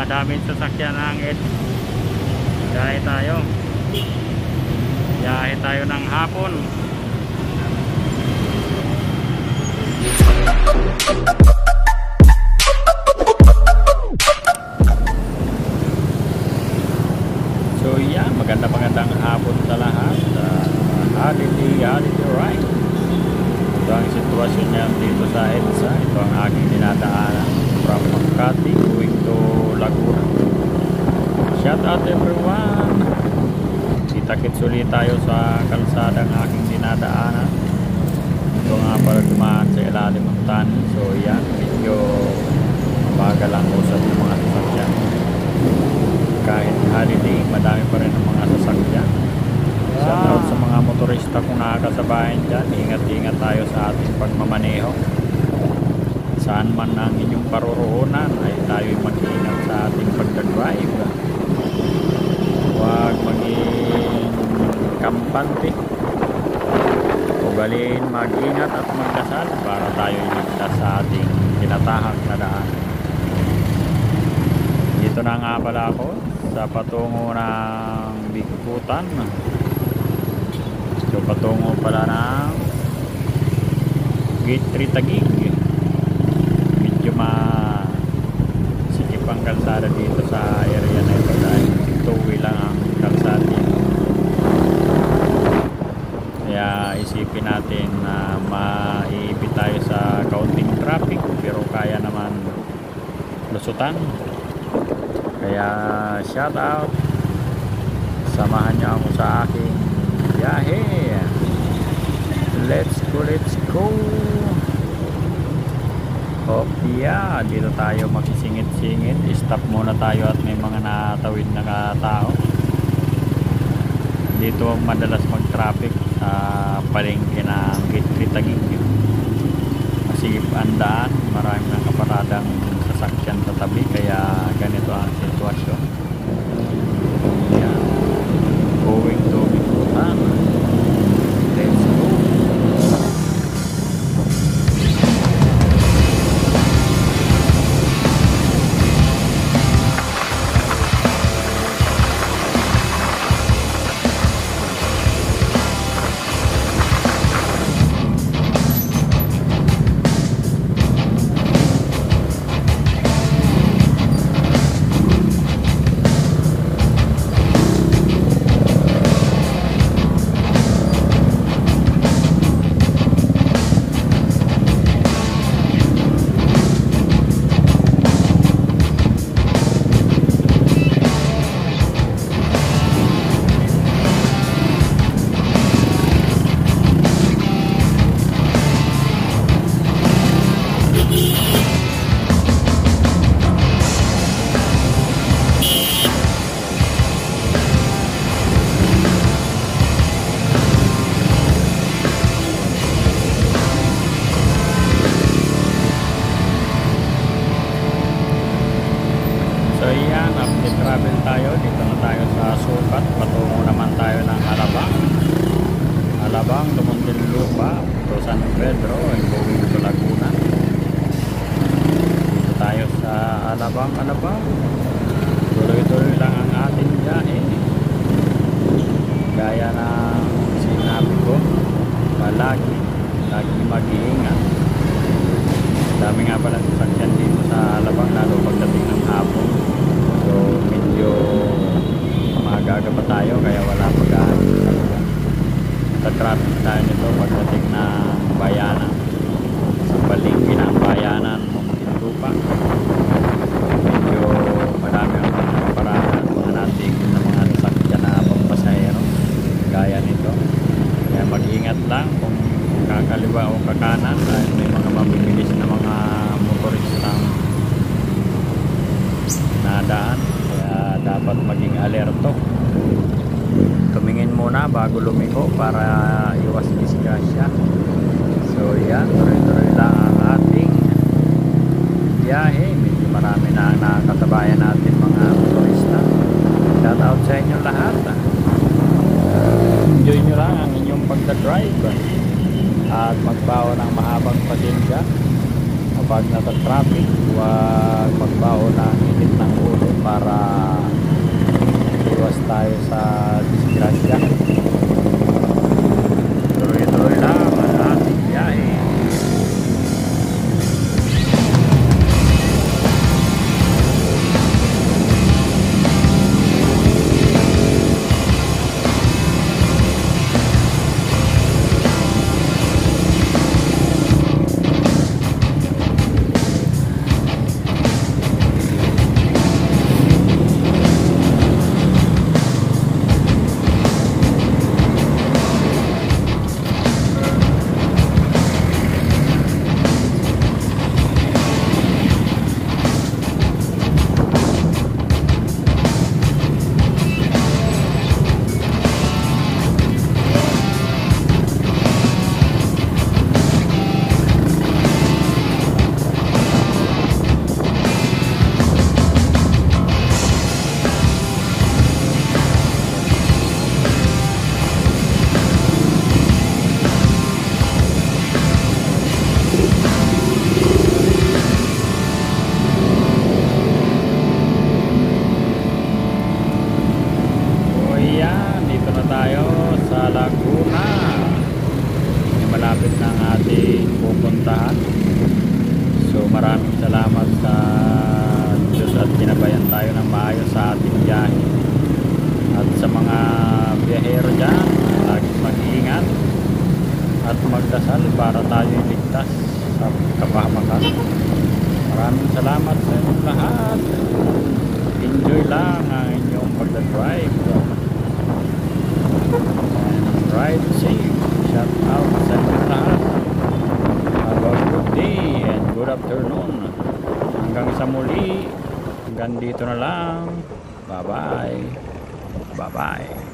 daming sasakyan ng biyahe tayo ng hapon. So yeah, magandang hapon sa lahat. Holiday ride. Ito ang sitwasyon niya dito sa EDSA. Ito ang aking dinadaanan from Makati going to Laguna. Shout out everyone. Kita-kits ulit tayo sa kalsadang aking dinadaanan. Ito nga para dumaan sa ilalim ng tunnel. So yan, medyo mabagal ang usap ng mga sasakyan. Kahit holiday, madami pa rin ang mga sasakyan. Shout out sa mga motorista kung nakakasabayan dyan. Ingat-ingat tayo sa ating pagmamaneho. Saan man ang inyong paroroonan ay tayo'y mag-ingat sa ating pagdadrive. Huwag maging kampante. Ugalin mag-ingat at magdasal para tayo'y ligtas sa ating tinatahak na daan. Dito na nga pala ako sa patungo ng Bikutan. So patungo pala ng Gate 3 Taguig. Medyo masikip ang kalsada dito sa area na ito dahil two-way lang ang kalsada dito. Kaya isipin natin na maiipit tayo sa kaunting traffic pero kaya naman lusutan. Kaya shout out, samahan niyo ako sa aking biyahe. Let's go. Oh yeah, dito tayo makisingit-singit. Stop muna tayo at may mga natawid na tao. Dito madalas mag-traffic sa palengke ng Gate 3 Taguig. Masigip ang daan, maraming ng kaparadang sasakyan sa tabi, kaya ganito ang sitwasyon. Yeah. Going to Bikutan. Let's go. Travel tayo, dito na tayo sa Sukat, patungo naman tayo ng Alabang, Muntinlupa to San Pedro and going to Laguna. Dito tayo sa Alabang. Tuloy-tuloy lang ang ating biyahe. Gaya ng sinabi ko, lagi mag-iingat. Dami nga pala sasakyan dito sa Alabang, lalo pagdating ng hapon. So medyo magaga pa tayo kaya wala pag-aano sa traffic tayo nito pagdating ng bayanan sa palengke ng bayanan Muntinlupa. Medyo marami ang mga paraan at mga natigil na mga sasakyan na pampasahero gaya nito, kaya mag-ingat lang kung kakaliwa o kakanan dahil may mga mabibilis na mga motoristang nadaan, kaya dapat maging alerto. Tumingin muna bago lumiko para iwas disgrasya. So yan, tuloy-tuloy lang ang ating biyahe. Medyo marami na ang nakakasabayan natin mga motorista. Shout out sa inyo lahat. Enjoy nyo lang ang inyong pagdadrive at magbawa ng mahabang pasensya. Kapag nasa traffic, huwag magbaho ng init ng ulo. tayo sa disgrasya. Tuloy-tuloy lang ang ating biyahe. Dito na tayo sa Laguna. Malapit na ang ating pupuntahan. So maraming salamat sa Diyos at ginabayan tayo ng maayos sa ating biyahe. At sa mga biyahero dyan, laging mag-iingat at magdasal para tayo iligtas sa kapahamakan. Maraming salamat sa inyong lahat. Enjoy lang ang inyong pagdadrive. Ride safe. Shout out sa inyo lahat. Have a good day and good afternoon. Hanggang sa muli. Hanggang dito na lang. Bye bye. Bye bye.